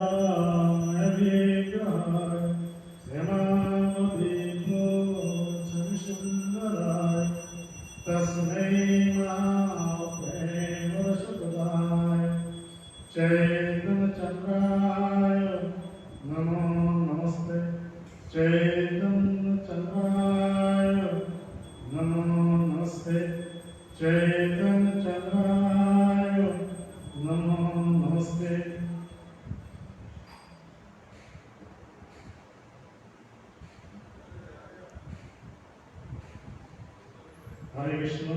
Hare Krishna.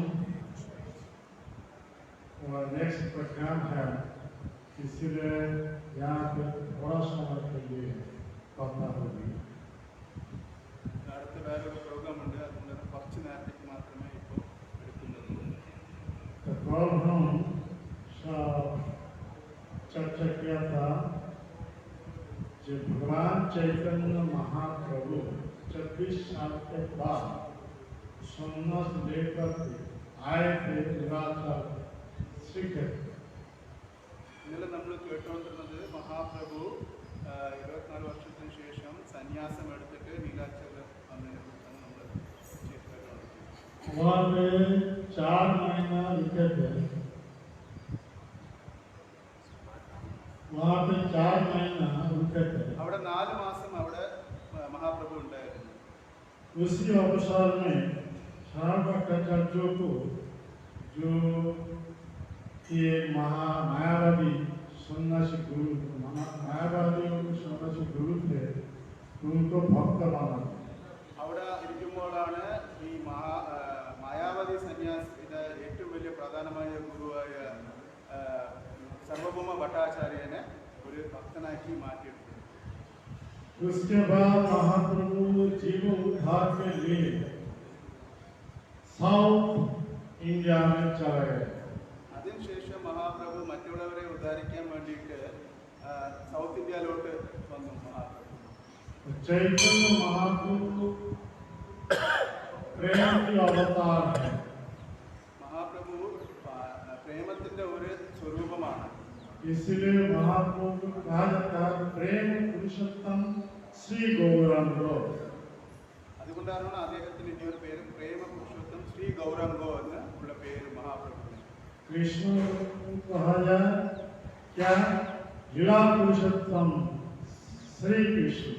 और next programme है, इसलिए यहाँ पे थोड़ा समय के लिए पता होगी। അടുത്ത വേറൊരു പ്രോഗ്രാം ഉണ്ട്, അതുകൊണ്ട് കുറച്ച് നേരത്തേക്ക് മാത്രമേ ഇപ്പോൾ എടുക്കുന്നുള്ളൂ. तो कल हम चर्चा किया था कि भगवान चैतन्य महाप्रभु 26 साल के बाद सन्यास लेकर आए थे निराचार श्रीकृष्ण। ഇന്നലെ നമ്മൾ കേട്ടുകൊണ്ടിരുന്നത് മഹാപ്രഭു 24 വർഷത്തിന് ശേഷം സന്യാസം എടുത്തിട്ട് നീലാചല വന്നതിനെ കുറിച്ചാണ് നമ്മൾ കേട്ടുകൊണ്ടിരുന്നത്. वहाँ पे 4 महीना रुके थे, वहाँ पे 4 महीना रुके थे। അവിടെ 4 മാസം അവിടെ മഹാപ്രഭു ഉണ്ടായിരുന്നു. उसी अवसर में शारदाचार्यों को जो ये मायावादी सन्यासी गुरु, मायावादियों के सन्यासी गुरु थे, उनको भक्त माना। അവിടെ ഇരിക്കുമ്പോഴാണ് ഈ മായാവതി സന്യാസിയുടെ ഏറ്റവും വലിയ പ്രധാനമായ ഗുരുവായ സർവഭൗമ ഭട്ടാചാര്യനെ ഒരു ഭക്തനാക്കി മാറ്റിയെടുത്തത്. उसके बाद महाप्रभु जीव उद्धार के लिए साउथ इंडिया में चले गए। അതിനുശേഷം മഹാപ്രഭു മറ്റുള്ളവരെ ഉദ്ധാരിക്കാൻ വേണ്ടിയിട്ട് സൗത്ത് ഇന്ത്യയിലോട്ട് വന്നു. മഹാപ്രഭു चैतन्य महाप्रभु प्रेम की अवतार है। മഹാപ്രഭു പ്രേമത്തിന്റെ ഒരു സ്വരൂപമാണ്. इसलिए महाप्रभु कहा जाता है प्रेम पुरुषोत्तम श्री गौरांगो। അതുകൊണ്ടാണ് അദ്ദേഹത്തിന് ഇനി ഒരു പേര് പ്രേമ പുരുഷോത്തം ശ്രീ ഗൗരാംഗോ എന്ന് ഉള്ള പേര് മഹാപ്രഭുവിന്. कृष्ण कहा जाए क्या लीला पुरुषोत्तम श्री कृष्ण।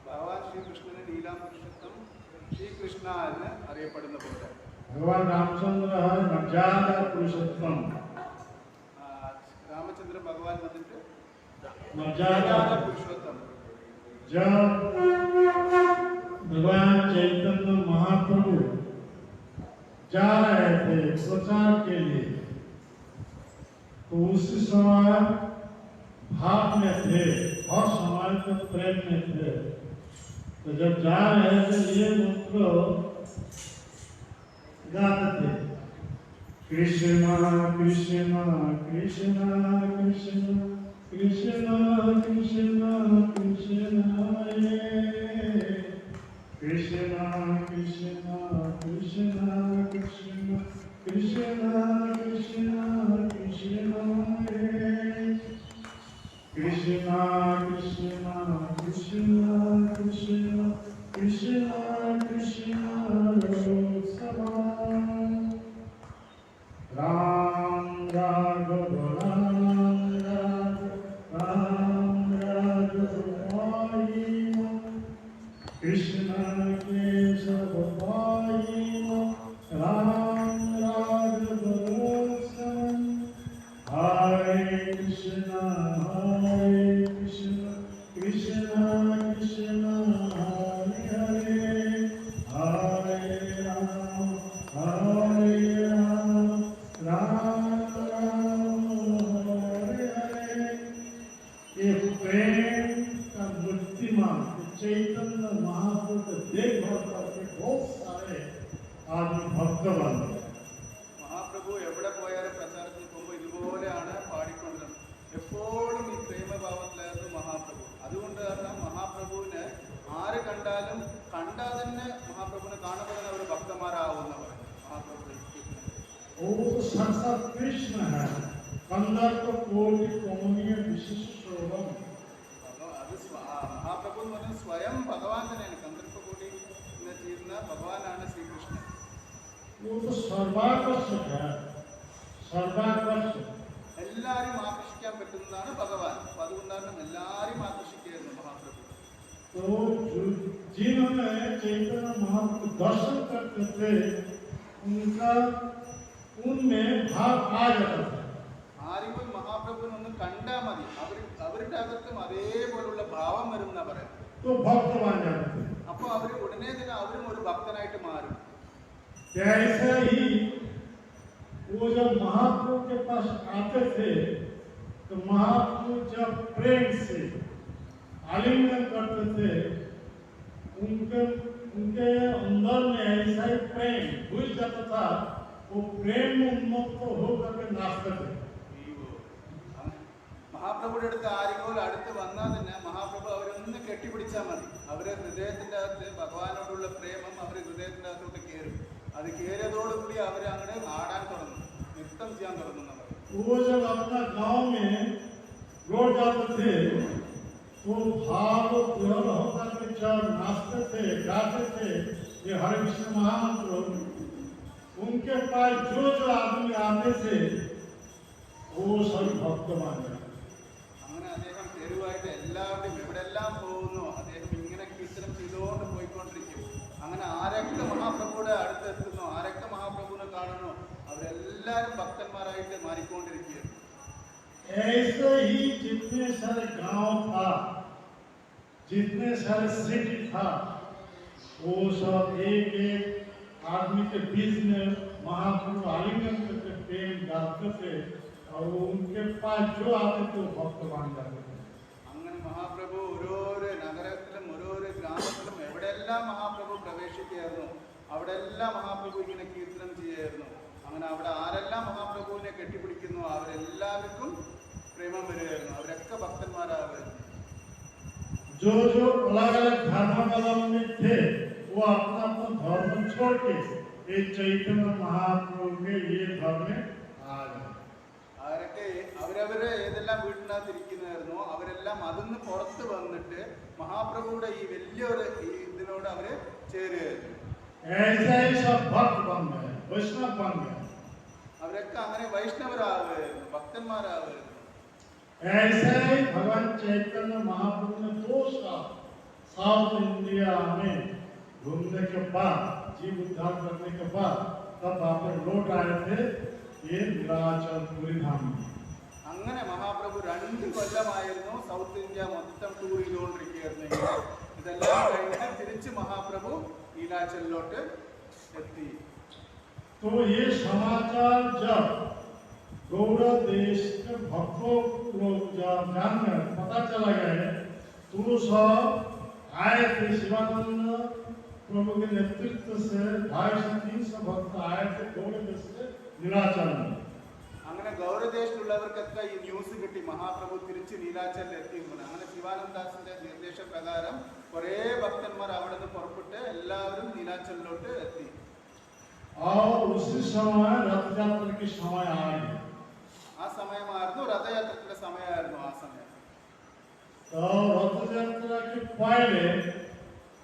ഭഗവാൻ ശ്രീകൃഷ്ണന് ലീലാ പുരുഷോത്തം ശ്രീകൃഷ്ണ എന്ന് അറിയപ്പെടുന്ന പോലെ भगवान रामचंद्र है मर्यादा पुरुषोत्तम। രാമചന്ദ്ര ഭഗവാൻ വന്നിട്ട് मर्यादा പുരുഷോത്തം. जब भगवान चैतन्य महाप्रभु जा रहे थे प्रचार के लिए, तो उसी समय भाव में थे और समाज के प्रेम में थे। तो जब जा रहे थे ये मंत्र गाते थे, कृष्ण कृष्ण कृष्ण कृष्ण कृष्ण कृष्ण कृष्ण हरे कृष्ण कृष्ण कृष्ण कृष्ण कृष्ण कृष्ण कृष्ण हरे कृष्ण कृष्ण कृष्ण कृष्ण कृष्ण कृष्ण राम राघव राम राघव कृष्ण केशव राम राघव हरे कृष्ण कृष्ण कृष्ण हरे हरे हरे राम राम राम हरे हरे। ये प्रेम का मूर्तिमान चैतन्य महाप्रभु देख करके बहुत सारे आदमी भक्त बन गए। മഹാപ്രഭു എവിടെ പോയാലും പ്രചാരത്തിൽ പോകുമ്പോൾ ഇതുപോലെയാണ് പാടിക്കൊണ്ടിരുന്നത്. എപ്പോഴും ഈ പ്രേമഭാവത്തിലായിരുന്നു മഹാപ്രഭു. അതുകൊണ്ട് കാരണം മഹാപ്രഭുവിനെ ആര് കണ്ടാലും കണ്ടാൽ തന്നെ മഹാപ്രഭുവിനെ കാണുമ്പോൾ തന്നെ അവർ ഭക്തന്മാരാവുന്നവർ. മഹാപ്രഭു वो तो साक्षात कृष्ण है, कंदर को कोटि कमनीय विशिष्ट स्वयं അത് മഹാപ്രഭു എന്ന് പറഞ്ഞാൽ സ്വയം ഭഗവാൻ തന്നെയാണ്. കന്ദർപ്പകൂടി എന്ന് ചെയ്യുന്ന ഭഗവാനാണ് ശ്രീകൃഷ്ണൻ. वो तो सर्वाकर्षक है, सर्वाकर्षक. എല്ലാവരും ആകർഷിക്കാൻ പറ്റുന്നതാണ് ഭഗവാൻ. അപ്പൊ അതുകൊണ്ടാണ് എല്ലാവരും ആകർഷിക്കുകയായിരുന്നു മഹാപ്രഭു. तो जिन्होंने चैतन्य महाप्रभु दर्शन करते थे उनका उनमें भाव आ जाता था. ആരെങ്കിലും മഹാപ്രഭുവിനൊന്ന് കണ്ടാൽ മതി, അവരുടെ അകത്തും അതേപോലുള്ള ഭാവം വരും എന്നാ പറയാം. तो भक्त बन जाते थे. അപ്പൊ അവര് ഉടനെ തന്നെ അവരും ഒരു ഭക്തനായിട്ട് മാറും. ऐसे ही वो जब महाप्रभु के पास आते थे तो महाप्रभु जब प्रेम से आलिंगन करते थे उनके उनके अंदर में ऐसा ही प्रेम घुस जाता था. वो प्रेम उन्मुक्त होकर के नाचते थे. മഹാപ്രഭുയുടെ അടുത്ത് ആരെങ്കിലും അടുത്ത് വന്നാൽ തന്നെ മഹാപ്രഭു അവരൊന്ന് കെട്ടിപ്പിടിച്ചാൽ മതി. അവരെ ഹൃദയത്തിന്റെ അകത്ത് ഭഗവാനോടുള്ള പ്രേമം അവര് ഹൃദയത്തിന്റെ അകത്തോട്ട് കയറും. അത് കയറിയതോടുകൂടി അവർ അങ്ങനെ ആടാൻ തുടങ്ങും, നൃത്തം ചെയ്യാൻ തുടങ്ങും. वो जब अपना गांव में लौट जाते थे तो भाव पूर्ण होकर के जब नाचते थे गाते थे ये हरे कृष्ण महामंत्र, उनके पास जो जो आदमी आते थे वो सभी भक्त मान गए. അങ്ങനെ അദ്ദേഹം തെരുവായിട്ട് എല്ലാവരും എവിടെല്ലാം പോകുന്നു അദ്ദേഹം ഇങ്ങനെ കീർത്തനം ചെയ്തുകൊണ്ട് പോയിക്കൊണ്ടിരിക്കും. അങ്ങനെ ആരൊക്കെ മഹാപ്രഭുയുടെ അടുത്തെത്തുന്നു, ആരൊക്കെ മഹാപ്രഭുവിനെ കാണുന്നു, അവരെല്ലാരും ഭക്തന്മാരായിട്ട് മാറിക്കൊണ്ടിരിക്കുകയാണ്. ऐसे ही जितने सारे गांव था, जितने सारे सिटी था, वो सब एक एक आदमी के बीच में महाप्रभु आलिंगन करके प्रेम गाते थे और उनके पास जो आते थे वो भक्त बन जाते थे. അങ്ങനെ മഹാപ്രഭു ഓരോരോ നഗരത്തിലും ഓരോരോ ഗ്രാമത്തിലും എവിടെയെല്ലാം മഹാപ്രഭു പ്രവേശിക്കുകയായിരുന്നു അവിടെല്ലാം മഹാപ്രഭു ഇങ്ങനെ കീർത്തനം ചെയ്യായിരുന്നു. അങ്ങനെ അവിടെ ആരെല്ലാം മഹാപ്രഭുവിനെ കെട്ടിപ്പിടിക്കുന്നു അവരെല്ലാവർക്കും പ്രേമം വരികയായിരുന്നു. അവരൊക്കെ ഭക്തന്മാരാകുമായിരുന്നു. जो जो अलग अलग धर्मावलंबी थे वो अपना अपना धर्म छोड़ के एक चैतन्य महाप्रभु के ये धर्म में आ गए. അവരൊക്കെ അവരവരെ ഏതെല്ലാം വീട്ടിനകത്തിരിക്കുന്നതായിരുന്നോ അവരെല്ലാം അതിന്ന് പുറത്ത് വന്നിട്ട് മഹാപ്രഭുയുടെ ഈ വലിയൊരു ഇതിനോട് അവര് ചേരുകയായിരുന്നു. ऐसा ही सब भक्त बन गए, वैष्णव बन गए. അവരൊക്കെ അങ്ങനെ വൈഷ്ണവരാകുമായിരുന്നു, ഭക്തന്മാരാകുമായിരുന്നു. ऐसे ही भगवान चैतन्य महाप्रभु ने 2 साल साउथ इंडिया में घूमने के बाद, जीव उद्धार करने के बाद तब वापस लौट आए थे ये नीलाचल पुरी धाम में. അങ്ങനെ മഹാപ്രഭു 2 കൊല്ലമായിരുന്നു സൗത്ത് ഇന്ത്യ മൊത്തം ടൂർ ചെയ്തുകൊണ്ടിരിക്കുകയായിരുന്നു. ഇതെല്ലാം കഴിഞ്ഞ് തിരിച്ച് മഹാപ്രഭു നീലാചലിലോട്ട് എത്തി. तो ये समाचार जब गौड़ देश के भक्तों लोग जब जानने पता चला गया तो सब आए थे. शिवानंद प्रभु के नेतृत्व से 250-300 भक्त आए थे गौड़ देश से नीलाचल में. അങ്ങനെ ഗൗരദേശത്തിലുള്ളവർക്കൊക്കെ ഈ ന്യൂസ് കിട്ടി മഹാപ്രഭു തിരിച്ച് നീലാചലിൽ എത്തിയിരുന്നു. അങ്ങനെ ശിവാനന്ദാസിന്റെ നിർദ്ദേശപ്രകാരം കുറെ ഭക്തന്മാർ അവിടെ നിന്ന് പുറപ്പെട്ട് എല്ലാവരും നീലാചലിലോട്ട് എത്തി. और उसी समय रथ यात्रा के समय आ गए. ആ സമയമായിരുന്നു രഥയാത്രയുടെ സമയമായിരുന്നു. ആ സമയം तो रथ यात्रा के पहले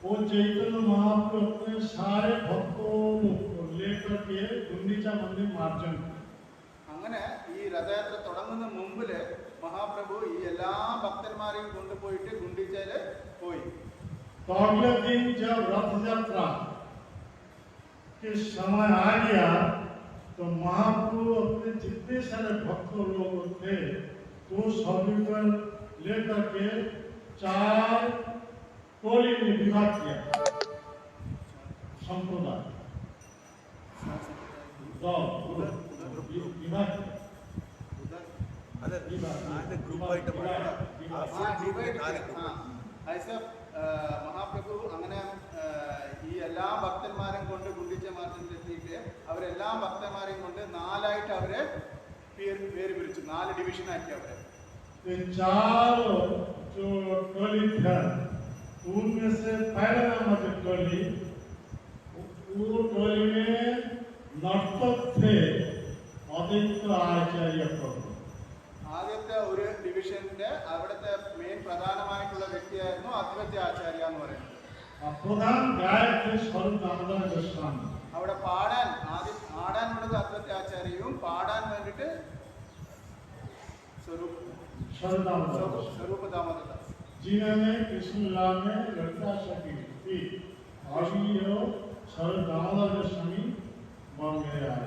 वो चैतन्य महाप्रभु अपने सारे भक्तों को लेकर के गुंडीचा मंदिर मार्जन. അങ്ങനെ ഈ രഥയാത്ര തുടങ്ങുന്ന മുമ്പില് മഹാപ്രഭു ഈ എല്ലാ ഭക്തന്മാരെയും കൊണ്ടുപോയിട്ട് ഗുണ്ടിച്ചയില് പോയി. तो अगले दिन जब रथ यात्रा के समय आ गया तो महाप्रभु अपने जितने सारे भक्त लोग थे तो सभी को लेकर के 4 टोली में विभाग किया. संप्रदाय विभाग മഹാപ്രഭു അങ്ങനെ ഈ എല്ലാ ഭക്തന്മാരെയും കൊണ്ട് ഗുണ്ടിച്ച മാർഗത്തിലെത്തിയിട്ട് അവരെല്ലാ ഭക്തന്മാരെയും കൊണ്ട് 4 ആയിട്ട് അവരെ പേര് പിരിച്ചു. 4 ഡിവിഷൻ ആക്കി അവരെ. 4 जो टोली था उनमें से पहले नंबर की टोली वो टोली में नर्तक थे आदित्य आचार्य प्रभु. ആദ്യത്തെ ഒരു ഡിവിഷന്റെ അവിടുത്തെ മെയിൻ പ്രധാനമായിട്ടുള്ള വ്യക്തിയായിരുന്നു അദ്വൈത ആചാര്യ എന്ന് പറയുന്നത്. प्रधान गायक थे स्वरूप दामोदर गोस्वामी. അവിടെ ആദ്യം ആടാനുള്ളത് അദ്വൈത ആചാര്യയും പാടാൻ വേണ്ടിയിട്ട് സ്വരൂപ ദാമോദർ जिन्होंने कृष्ण लीला में ललिता सखी थी, अभी यो स्वरूप दामोदर गोस्वामी बन गए आए.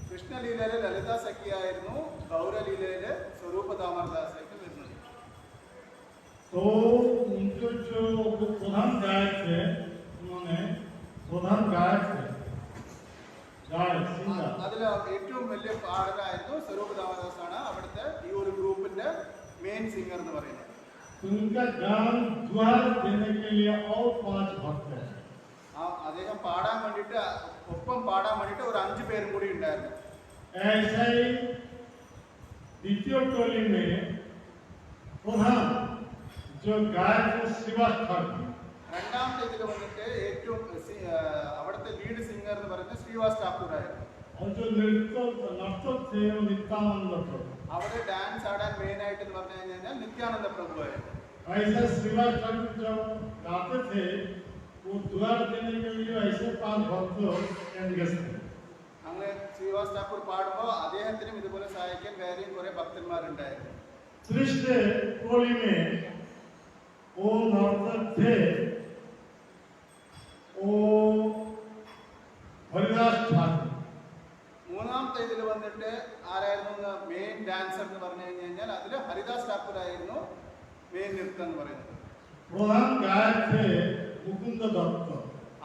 കൃഷ്ണലീലയിലെ ലളിത സഖിയായിരുന്നു, ഗൗരലീലയിലെ സ്വരൂപ ദാമോദരദാസായിട്ട് വരുന്നത്. तो उनके जो प्रधान गायक थे, उन्होंने प्रधान गायक थे, गायक सिंगर. അതിൽ ഏറ്റവും വലിയ പാടലായിരുന്നു സ്വരൂപ ദാമോദരദാസാണ് അവിടുത്തെ ഈ ഒരു ഗ്രൂപ്പിന്റെ മെയിൻ സിംഗർ എന്ന് പറയുന്നത്. उनका गान द्वार देने के लिए और 5 भक्त हैं. അദ്ദേഹം പാടാൻ വേണ്ടിയിട്ട് ഒപ്പം പാടാൻ വേണ്ടിയിട്ട് ഒരു 5 പേരും കൂടി ഉണ്ടായിരുന്നു. ऐसे ही द्वितीय टोली में प्रधान जो गायक श्रीवास ठाकुर. രണ്ടാമത്തെ ഇതിൽ വന്നിട്ട് ഏറ്റവും അവിടുത്തെ ലീഡ് സിംഗർ എന്ന് പറയുന്നത് ശ്രീവാസ് ഠാക്കൂർ ആയിരുന്നു. और जो नर्तक थे वो नित्यानंद प्रभु. അവിടെ ഡാൻസ് ആടാൻ മെയിൻ ആയിട്ട് എന്ന് പറഞ്ഞു കഴിഞ്ഞാൽ നിത്യാനന്ദ പ്രഭു ആയിരുന്നു. ऐसे श्रीवास ठाकुर जब गाते थे वो द्वार देने के लिए ऐसे 5 भक्त एंगेज थे. അങ്ങനെ ശ്രീവാസ് ഠാക്കൂർ പാടുമ്പോൾ അദ്ദേഹത്തിനും ഇതുപോലെ സഹായിക്കാൻ വേറെയും കുറെ ഭക്തന്മാരുണ്ടായിരുന്നു. तीसरे टोली में वो नर्तक थे, वो हरिदास ठाकुर. മൂന്നാമത്തെ ഇതിൽ വന്നിട്ട് ആരായിരുന്നു മെയിൻ ഡാൻസർ എന്ന് പറഞ്ഞു കഴിഞ്ഞാൽ അതിൽ ഹരിദാസ് ഠാക്കൂർ ആയിരുന്നു മെയിൻ നൃത്തം എന്ന് പറയുന്നത്. प्रधान गायक थे मुकुंद दत्त.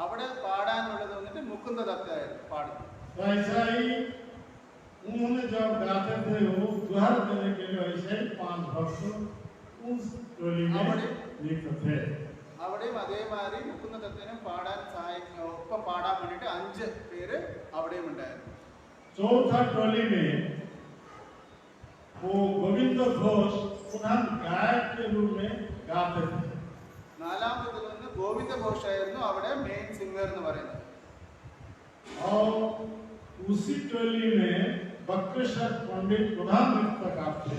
അവിടെ പാടാനുള്ളത് വന്നിട്ട് മുകുന്ദ ദത്ത ആയിരുന്നു പാടുന്നത്. ऐसा ही उन्होंने जब गाते थे वो द्वार देने के लिए ऐसे ही 5 भक्त उस टोली में लिप्त थे. അവിടെയും അതേമാതിരി മുകുന്ദ ദത്തനും പാടാൻ ഒപ്പം പാടാൻ വേണ്ടിയിട്ട് 5 പേര് അവിടെയും ഉണ്ടായിരുന്നു. चौथा टोली में वो गोविंद घोष प्रधान गायक के रूप में गाते थे. നാലാമത്തെ നിന്ന് ഗോവിന്ദ ഘോഷ് ആയിരുന്നു അവിടെ മെയിൻ സിംഗർ എന്ന് പറയുന്നത്. और उसी टोली में बक्रेश्वर पंडित प्रधान नृत्यकार थे.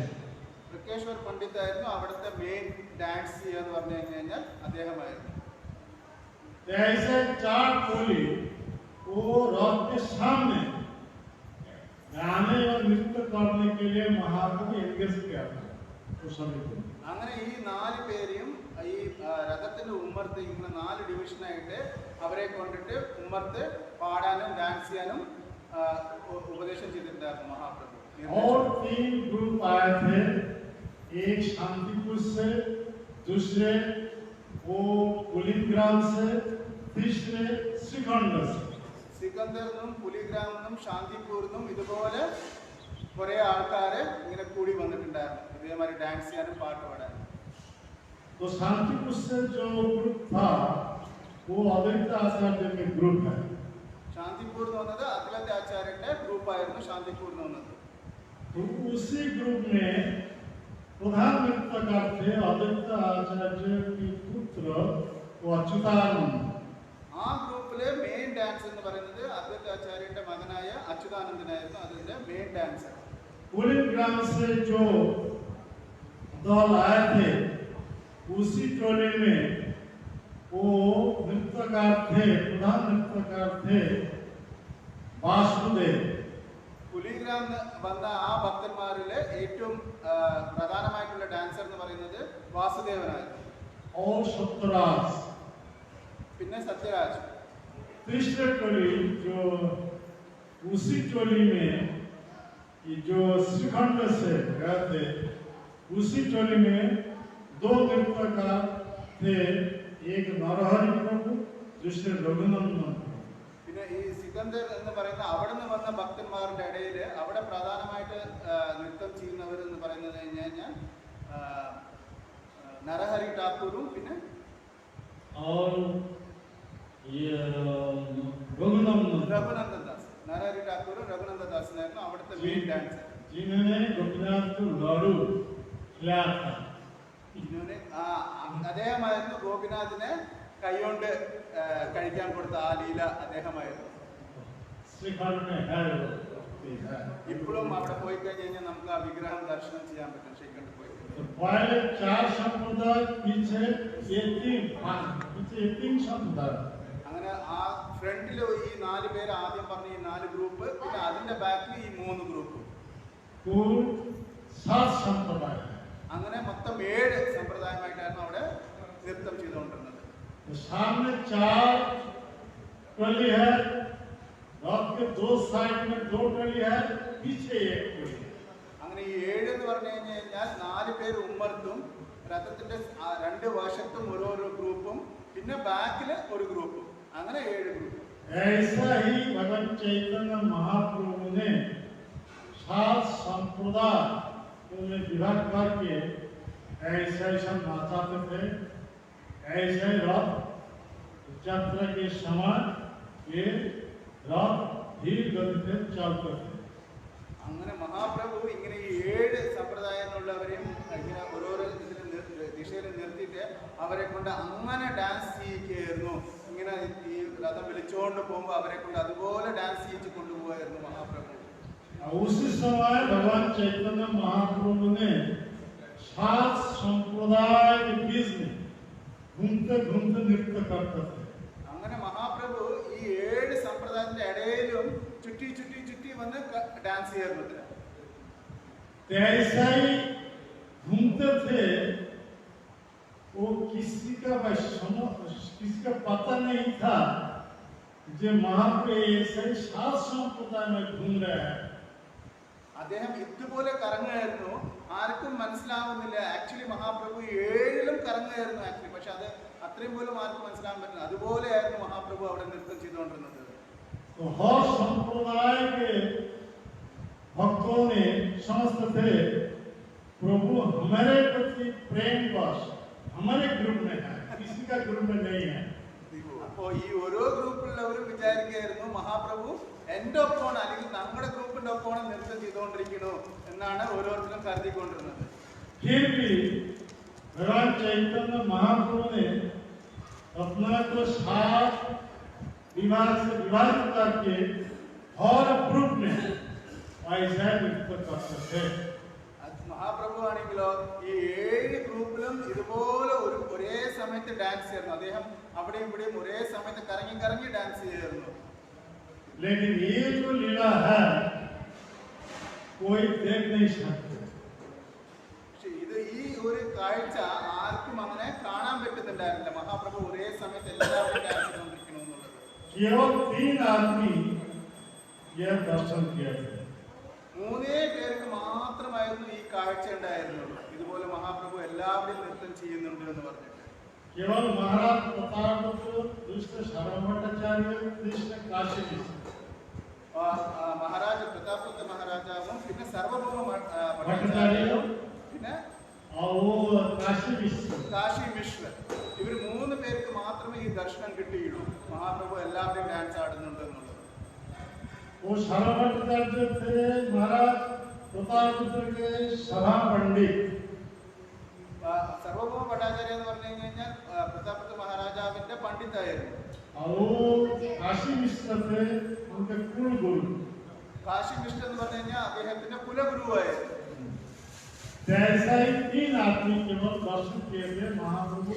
ബക്രേശ്വർ പണ്ഡിറ്റ് ആയിരുന്നു അവിടുത്തെ മെയിൻ ഡാൻസ് എന്ന് പറഞ്ഞു കഴിഞ്ഞാൽ അദ്ദേഹമായിരുന്നു. ऐसे 4 टोली वो रथ के सामने गाने और नृत्य करने के लिए महाप्रभु एंगेज किया था उस समय को. അങ്ങനെ ഈ 4 പേരെയും ഈ രഥത്തിന്റെ ഉമ്മർത്ത് ഇങ്ങനെ 4 ഡിവിഷനായിട്ട് അവരെ കൊണ്ടിട്ട് ഉമ്മർത്ത് പാടാനും ഡാൻസ് ചെയ്യാനും ഉപദേശം ചെയ്തിട്ടുണ്ടായിരുന്നു മഹാപ്രഭു. और 3 ग्रुप आए थे, एक शांतिपुर से, दूसरे वो पुलिग्राम से, तीसरे श्रीखंड से. സിക്കന്ദറിനും പുലിഗ്രാമിനും ശാന്തിപൂരിനും ഇതുപോലെ കുറെ ആൾക്കാരെ ഇങ്ങനെ കൂടി വന്നിട്ടുണ്ടായിരുന്നു ഇതേമാതിരി ഡാൻസ് ചെയ്യാനും പാട്ട് പാടാനും. तो शांतिपुर से जो ग्रुप था वो अद्वैत आचार्य के ग्रुप है. ശാന്തിപൂർ എന്ന് പറഞ്ഞത് അദ്വൈത ആചാര്യന്റെ ഗ്രൂപ്പായിരുന്നു ശാന്തിപൂർ എന്ന് പറഞ്ഞത്. तो उसी ग्रुप में प्रधान नृत्यकार थे अद्वैत आचार्य के पुत्र वो अच्युतानंद. ആ ഗ്രൂപ്പിലെ മെയിൻ ഡാൻസ് എന്ന് പറയുന്നത് അദ്വൈത ആചാര്യന്റെ മകനായ അച്യുതാനന്ദനായിരുന്നു അതിന്റെ മെയിൻ ഡാൻസർ. पुलिग्राम से जो दल आए थे उसी टोली में वो नृत्यकार थे, प्रधान नृत्यकार थे वासुदेव. പുലിഗ്രാം വന്ന ആ ഭക്തന്മാരിലെ ഏറ്റവും പ്രധാനമായിട്ടുള്ള ഡാൻസർ എന്ന് പറയുന്നത് വാസുദേവനായിരുന്നു. और सत्यराज. പിന്നെ സത്യരാജ്. तीसरे टोली जो उसी टोली में जो श्रीखंड से गए थे उसी टोली में 2 नृत्यकार थे, एक नरहरि प्रभु दूसरे रघुनंदन. പിന്നെ ഈ സിക്കന്ദർ എന്ന് പറയുന്ന അവിടെ നിന്ന് വന്ന ഭക്തന്മാരുടെ ഇടയിൽ അവിടെ പ്രധാനമായിട്ട് നൃത്തം ചെയ്യുന്നവർ എന്ന് പറയുന്നത് കഴിഞ്ഞാൽ നരഹരി ഠാക്കൂറും പിന്നെ और ये रघुनंदन രഘുനന്ദദാസ്. നരഹരി ഠാക്കൂറും രഘുനന്ദദാസിനായിരുന്നു അവിടുത്തെ മെയിൻ ഡാൻസർ. जिन्होंने गोपीनाथ को लड्डू खिलाया था. അദ്ദേഹമായിരുന്നു ഗോപിനാഥിനെ കൈകൊണ്ട് കഴിക്കാൻ കൊടുത്ത ആ ലീല അദ്ദേഹമായിരുന്നു. श्रीखंड में है सकती है। ഇപ്പോഴും അവിടെ പോയി കഴിഞ്ഞ് കഴിഞ്ഞാൽ നമുക്ക് ആ വിഗ്രഹം ദർശനം ചെയ്യാൻ പറ്റും. ശരിക്കും പോയി तो पहले 4 संप्रदाय, पीछे ये 3 संप्रदाय। അങ്ങനെ ആ ഫ്രണ്ടിൽ ഈ 4 പേര് ആദ്യം പറഞ്ഞ ഈ 4 ഗ്രൂപ്പ്, പിന്നെ അതിന്റെ ബാക്കിൽ ഈ 3 ഗ്രൂപ്പ്, कुल 7 संप्रदाय है। അങ്ങനെ മൊത്തം 7 സമ്പ്രദായമായിട്ടായിരുന്നു അവിടെ നൃത്തം ചെയ്തുകൊണ്ടിരുന്നത്. तो सामने 4 टोली है, रथ के 2 साइड में 2 टोली है, पीछे 1 टोली है। അങ്ങനെ ഈ 7 എന്ന് പറഞ്ഞു കഴിഞ്ഞാൽ 4 പേര് ഉമ്മർത്തും രഥത്തിന്റെ 2 വശത്തും ഓരോരോ ഗ്രൂപ്പും, പിന്നെ ബാക്കിൽ ഒരു ഗ്രൂപ്പും, അങ്ങനെ 7 ഗ്രൂപ്പ്. ऐसा ही भगवान चैतन्य महाप्रभु ने 7 संप्रदाय में विभाग करके ऐसा नाचाते थे। ऐसे रथ यात्रा के समय ये रथ धीर गति से चलते थे। അങ്ങനെ മഹാപ്രഭു ഇങ്ങനെ ഈ 7 സമ്പ്രദായങ്ങളുള്ളവരെയും ഇങ്ങനെ ഓരോരോ ദിശയിൽ നിർത്തിയിട്ട് അവരെ കൊണ്ട് അങ്ങനെ ഡാൻസ് ചെയ്യിക്കുകയായിരുന്നു. ഇങ്ങനെ ഈ രഥം വിളിച്ചുകൊണ്ട് പോകുമ്പോൾ അവരെ കൊണ്ട് അതുപോലെ ഡാൻസ് ചെയ്യിച്ച് കൊണ്ടുപോകായിരുന്നു മഹാപ്രഭു. उसी समय भगवान चैतन्य महाप्रभु ने 7 संप्रदाय के बीच में घूमते घूमते नृत्य करते थे। അങ്ങനെ മഹാപ്രഭു ഈ 7 സമ്പ്രദായത്തിന്റെ ഇടയിലും ചുറ്റി ചുറ്റി ചുറ്റി വന്ന് ഡാൻസ് ചെയ്യാറുണ്ട്. ऐसा ही घूमते थे, वो किसी का पता नहीं था जो महाप्रभु ऐसे 7 संप्रदाय में घूम रहे हैं। അദ്ദേഹം ഇതുപോലെ കറങ്ങുകയായിരുന്നു, ആർക്കും മനസ്സിലാവുന്നില്ല. ആക്ച്വലി മഹാപ്രഭു 7ലും കറങ്ങുകയായിരുന്നു ആക്ച്വലി, പക്ഷെ അത് അത്രയും പോലും ആർക്കും മനസ്സിലാവാൻ പറ്റില്ല. അതുപോലെയായിരുന്നു മഹാപ്രഭു അവിടെ നൃത്തം ചെയ്തുകൊണ്ടിരുന്നത്. तो हर संप्रदाय के भक्तों ने समझते थे प्रभु हमारे प्रति प्रेम बस हमारे ग्रुप में है, किसी का ग्रुप में नहीं है। അപ്പോ ഈ ഓരോ ഗ്രൂപ്പിലുള്ളവരും വിചാരിക്കുകയായിരുന്നു മഹാപ്രഭു എന്റെ ഒപ്പമാണ്, അല്ലെങ്കിൽ നമ്മുടെ ഗ്രൂപ്പിന്റെ ഒപ്പമാണ് നൃത്തം ചെയ്തുകൊണ്ടിരിക്കണോ എന്നാണ് ഓരോരുത്തരും കരുതിക്കൊണ്ടിരുന്നത്. फिर भी भगवान चैतन्य महाप्रभु ने अपना को 7 विभाग से विभाजित करके हर ग्रुप में ऐसा नृत्य करते थे। മഹാപ്രഭു ആണെങ്കിലോ ഈ 7 ഗ്രൂപ്പിലും ഇതുപോലെ ഒരേ സമയത്ത് ഡാൻസ് ചെയ്യായിരുന്നു. അദ്ദേഹം അവിടെയും ഇവിടെയും ഒരേ സമയത്ത് കറങ്ങി കറങ്ങി ഡാൻസ് ചെയ്യായിരുന്നു. लेकिन ये जो लीला है कोई देख नहीं सकते। പക്ഷെ ഇത് ഈ ഒരു കാഴ്ച ആർക്കും അങ്ങനെ കാണാൻ പറ്റുന്നുണ്ടായിരുന്നില്ല. മഹാപ്രഭു ഒരേ സമയത്ത് എല്ലാവരും ഡാൻസ് ചെയ്തുകൊണ്ടിരിക്കണമെന്നുള്ളത്. केवल 3 आदमी यह दर्शन किया थे। 3 പേർക്ക് മാത്രമായിരുന്നു ഈ കാഴ്ച ഉണ്ടായിരുന്നുള്ളൂ. ഇതുപോലെ മഹാപ്രഭു എല്ലാവരും നൃത്തം ചെയ്യുന്നുണ്ട് എന്ന് പറഞ്ഞിട്ട്. केवल महाराज प्रतापपुत्र, कृष्ण शरभट्टाचार्य, कृष्ण काशी विश्व, മഹാരാജ പ്രതാപപുത്ര മഹാരാജാവും പിന്നെ സർവഭൗമ भट्टाचार्य ഭട്ടാചാര്യരും പിന്നെ और वो काशी विश्व, കാശി മിശ്ര, ഇവർ 3 പേർക്ക് മാത്രമേ ഈ ദർശനം കിട്ടിയുള്ളൂ. മഹാപ്രഭു എല്ലാവരും ഡാൻസ് ആടുന്നുണ്ട് എന്നുള്ളത്. वो शरभट्टाचार्य थे महाराज प्रतापपुत्र के सभा पंडित। സർവഭൗമ ഭട്ടാചാര്യ എന്ന് പറഞ്ഞു കഴിഞ്ഞാൽ പ്രതാപപുത്ര മഹാരാജാവിന്റെ പണ്ഡിതായിരുന്നു. और वो काशी विश्व थे उनके कुल गुरु। കാശി മിശ്ര എന്ന് പറഞ്ഞു കഴിഞ്ഞാൽ അദ്ദേഹത്തിന്റെ കുലഗുരുവായിരുന്നു. ऐसा ही 3 आदमी केवल दर्शन किए थे। महाप्रभु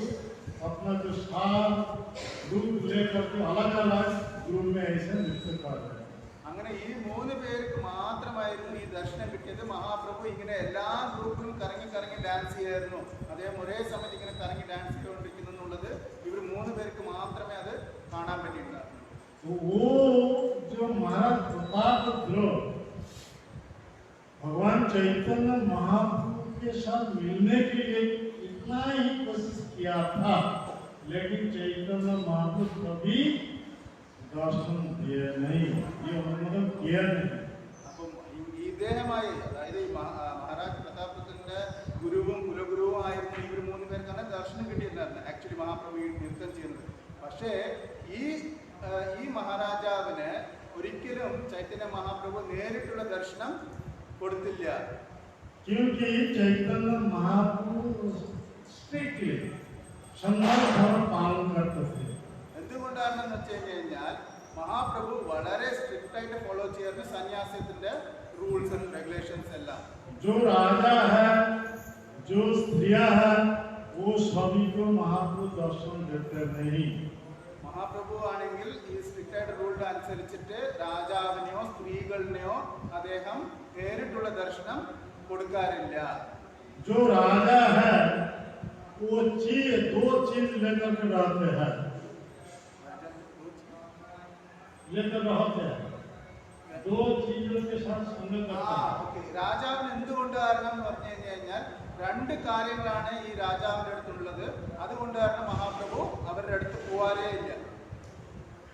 अपना जो 7 ग्रुप लेकर के अलग अलग ग्रुप में ऐसे नृत्य कर रहे हैं। അങ്ങനെ ഈ 3 പേർക്ക് മാത്രമായിരുന്നു ഈ ദർശനം കിട്ടിയത്. മഹാപ്രഭു ഇങ്ങനെ എല്ലാ ഗ്രൂപ്പിലും കറങ്ങി കറങ്ങി ഡാൻസ് ചെയ്യായിരുന്നു. അദ്ദേഹം ഒരേ സമയത്ത് ഇങ്ങനെ കറങ്ങി ഡാൻസ് ചെയ്തുകൊണ്ടിരിക്കുന്നു എന്നുള്ളത് ഇവർ 3 പേർക്ക് മാത്രമേ അത് കാണാൻ പറ്റിയിട്ടുണ്ടായിരുന്നു. वो जो महाराज प्रतापरुद्र भगवान चैतन्य महाप्रभु के साथ मिलने के लिए इतना ही कोशिश किया था, लेकिन चैतन्य महाप्रभु कभी दर्शन दिए नहीं, ये उन्होंने किया नहीं। അപ്പം ഇദ്ദേഹമായി, അതായത് ഈ മഹാരാജ് പ്രതാപപുത്രന്റെ ഗുരുവും കുലഗുരുവും ആയിരുന്നു ഇവർ 3 പേർക്കാണ് ദർശനം കിട്ടിയിട്ടുണ്ടായിരുന്നത് ആക്ച്വലി മഹാപ്രഭു ഈ നൃത്തം ചെയ്യുന്നത്. പക്ഷേ ഈ മഹാരാജാവിന് ഒരിക്കലും ചൈതന്യ മഹാപ്രഭു നേരിട്ടുള്ള ദർശനം കൊടുത്തില്ല. क्योंकि चैतन्य महाप्रभु स्ट्रिक्टली संघर्ष धर्म पालन करते थे। എന്തുകൊണ്ടാണെന്ന് വെച്ച് കഴിഞ്ഞാൽ മഹാപ്രഭു വളരെ സ്ട്രിക്റ്റ് ആയിട്ട് ഫോളോ ചെയ്യുന്ന സന്യാസത്തിന്റെ റൂൾസ് ആൻഡ് റെഗുലേഷൻസ് എല്ലാം. जो राजा है, जो स्त्रियां है, वो सभी को महाप्रभु दर्शन देते नहीं. മഹാപ്രഭു ആണെങ്കിൽ ഈ സ്ട്രിക്റ്റ് ആയിട്ട് റൂൾഡ് അനുസരിച്ചിട്ട് രാജാവിനെയോ സ്ത്രീകളിനെയോ അദ്ദേഹം നേരിട്ടുള്ള ദർശനം കൊടുക്കാറില്ല. जो राजा है वो दो चीज लेकर के रहते हैं, दो चीजों के साथ संगत करते हैं. രാജാവിന് എന്തുകൊണ്ട് കാരണം എന്ന് പറഞ്ഞു കഴിഞ്ഞാൽ രണ്ട് കാര്യങ്ങളാണ് ഈ രാജാവിന്റെ അടുത്തുള്ളത്. അതുകൊണ്ട് കാരണം മഹാപ്രഭു അവരുടെ അടുത്ത് പോവാറേ ഇല്ല.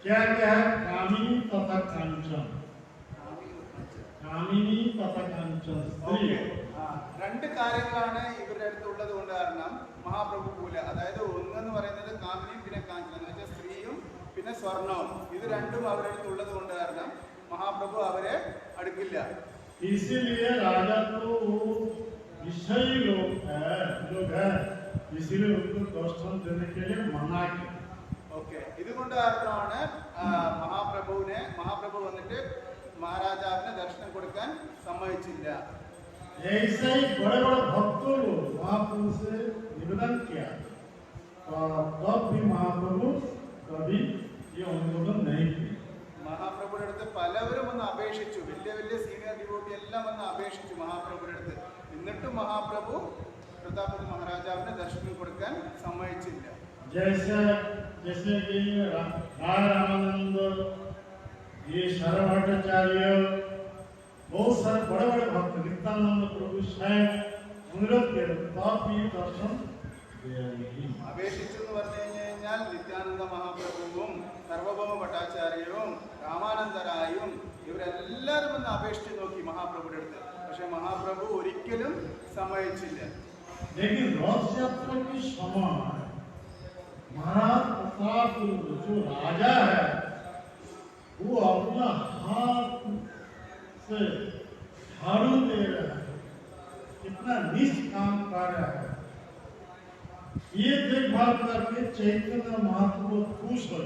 क्या क्या है? कामिनी तथा कांचन. कामिनी तथा कांचन स्त्री. രണ്ട് കാര്യങ്ങളാണ് ഇവരുടെ അടുത്തുള്ളത് കൊണ്ട് കാരണം മഹാപ്രഭു പോല. അതായത് ഒന്നെന്ന് പറയുന്നത് കാമിനിയും പിന്നെ കാഞ്ചനം എന്ന് വെച്ചാൽ സ്ത്രീയും പിന്നെ സ്വർണവും. ഇത് രണ്ടും അവരുടെ അടുത്തുള്ളത് കൊണ്ട് കാരണം മഹാപ്രഭു അവരെ അടുക്കില്ല. इसीलिए राजा तो विषयी लोग है, इसीलिए उनको दर्शन देने के लिए मना किया. ഓക്കെ, ഇതുകൊണ്ട് കാരണമാണ് മഹാപ്രഭു വന്നിട്ട് മഹാരാജാവിന് ദർശനം കൊടുക്കാൻ സമ്മതിച്ചില്ല. ऐसे ही बड़े बड़े भक्तों लोग महाप्रभु से निवेदन किया, तब भी महाप्रभु कभी ये अनुमोदन नहीं किया. മഹാപ്രഭുയുടെ അടുത്ത് പലവരും വന്ന് അപേക്ഷിച്ചു, വലിയ വലിയ സീനിയർ ഡിവോട്ടി എല്ലാം വന്ന് അപേക്ഷിച്ചു മഹാപ്രഭുയുടെ അടുത്ത്. എന്നിട്ടും മഹാപ്രഭു പ്രതാപതി മഹാരാജാവിന് ദർശനം കൊടുക്കാൻ സമ്മതിച്ചില്ല. जैसे कि रामानंद, ये शरभट्टाचार्य, बहुत सारे बड़े बड़े भक्त, नित्यानंद प्रभु स्वयं अनुरोध किए, तब भी दर्शन അപേക്ഷിച്ചു എന്ന് പറഞ്ഞു കഴിഞ്ഞാൽ നിത്യാനന്ദ മഹാപ്രഭുവും സർവഭൗമ ഭട്ടാചാര്യവും രാമാനന്ദരായും ഇവരെല്ലാവരും വന്ന് അപേക്ഷിച്ച് നോക്കി മഹാപ്രഭുയുടെ അടുത്ത്. പക്ഷെ മഹാപ്രഭു ഒരിക്കലും സമ്മതിച്ചില്ല. लेकिन रथ यात्रा के समय महाराज प्रताप जो राजा है वो अपना हाथ से झाड़ू दे रहा है, कितना निष्काम कार्य है. ये देखभाल करके चैतन्य महाप्रभु खुश हो,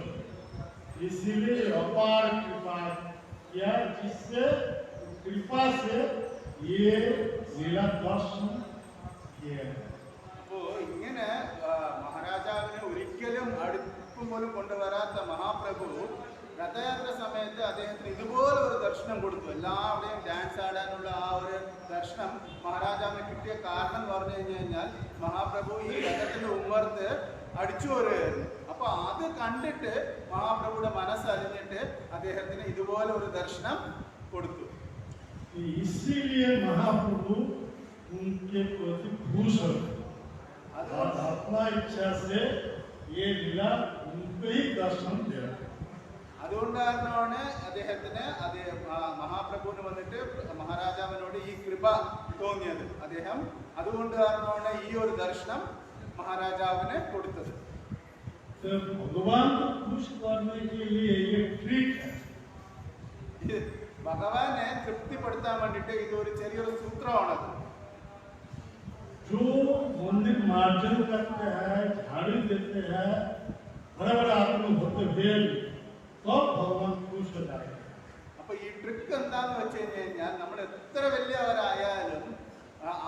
इसीलिए अपार कृपा किया, जिससे कृपा से ये लीला दर्शन किया. അപ്പോ ഇങ്ങനെ മഹാരാജാവിനെ ഒരിക്കലും അടുപ്പം പോലും കൊണ്ടുവരാത്ത മഹാപ്രഭു രഥയാത്ര സമയത്ത് അദ്ദേഹത്തിന് ഇതുപോലെ ഒരു ദർശനം കൊടുത്തു. എല്ലാവരുടെയും ഡാൻസ് ആടാനുള്ള ആ ഒരു ദർശനം മഹാരാജാവിന് കിട്ടിയ കാരണം എന്ന് പറഞ്ഞു കഴിഞ്ഞാൽ മഹാപ്രഭു ഈ രഥത്തിന്റെ ഉമ്മർത്ത് അടിച്ചു വരുമായിരുന്നു. അപ്പൊ അത് കണ്ടിട്ട് മഹാപ്രഭുയുടെ മനസ്സറിഞ്ഞിട്ട് അദ്ദേഹത്തിന് ഇതുപോലെ ഒരു ദർശനം കൊടുത്തു. इसीलिए महाप्रभु उनके प्रति खुश हो, अपना इच्छा से ये लीला उनको ही दर्शन दिया. അതുകൊണ്ട് കാരണമാണ് അദ്ദേഹത്തിന് മഹാപ്രഭുവിന് വന്നിട്ട് മഹാരാജാവിനോട് ഈ കൃപ തോന്നിയത്. അദ്ദേഹം അതുകൊണ്ട് കാരണമാണ് ഈ ഒരു ദർശനം മഹാരാജാവിന് കൊടുത്തത്. भगवान को खुश करने के लिए ये ट्रिक है. ഭഗവാനെ തൃപ്തിപ്പെടുത്താൻ വേണ്ടിട്ട് ഇതൊരു ചെറിയൊരു സൂത്രമാണത്. जो मंदिर मार्जन करते हैं, झाड़ू देते हैं, बड़े बड़े आदमी होते हुए तब भगवान खुश हो जाएगा. അപ്പൊ ഈ ട്രിക്ക് എന്താന്ന് വെച്ച് കഴിഞ്ഞാൽ നമ്മൾ എത്ര വലിയവരായാലും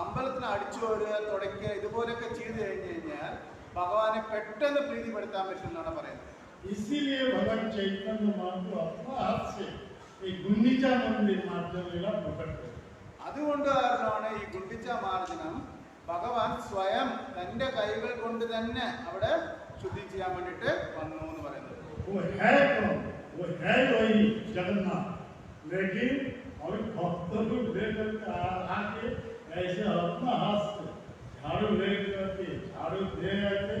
അമ്പലത്തിന് അടിച്ചു വരിക തുടയ്ക്കുക ഇതുപോലൊക്കെ ചെയ്തു കഴിഞ്ഞു കഴിഞ്ഞാൽ ഭഗവാനെ പെട്ടെന്ന് പ്രീതിപ്പെടുത്താൻ പറ്റും എന്നാണ് പറയുന്നത്. इसीलिए भगवान चैतन्य महाप्रभु अपना हाथ से एक गुंडीचा मंदिर मार्जन लीला प्रकट कर. അതുകൊണ്ട് കാരണമാണ് ഈ ഗുണ്ടിച്ച മാർജനം ഭഗവാൻ സ്വയം തന്റെ കൈകൾ കൊണ്ട് തന്നെ അവിടെ ശുദ്ധി ചെയ്യാൻ വേണ്ടിട്ട് വന്നു എന്ന് പറയുന്നത്. वो है कौन? वो है वही जगन्नाथ, लेकिन अभी भक्तों को लेकर आके ऐसे अपना हाथ से झाड़ू लेकर के झाड़ू दे करके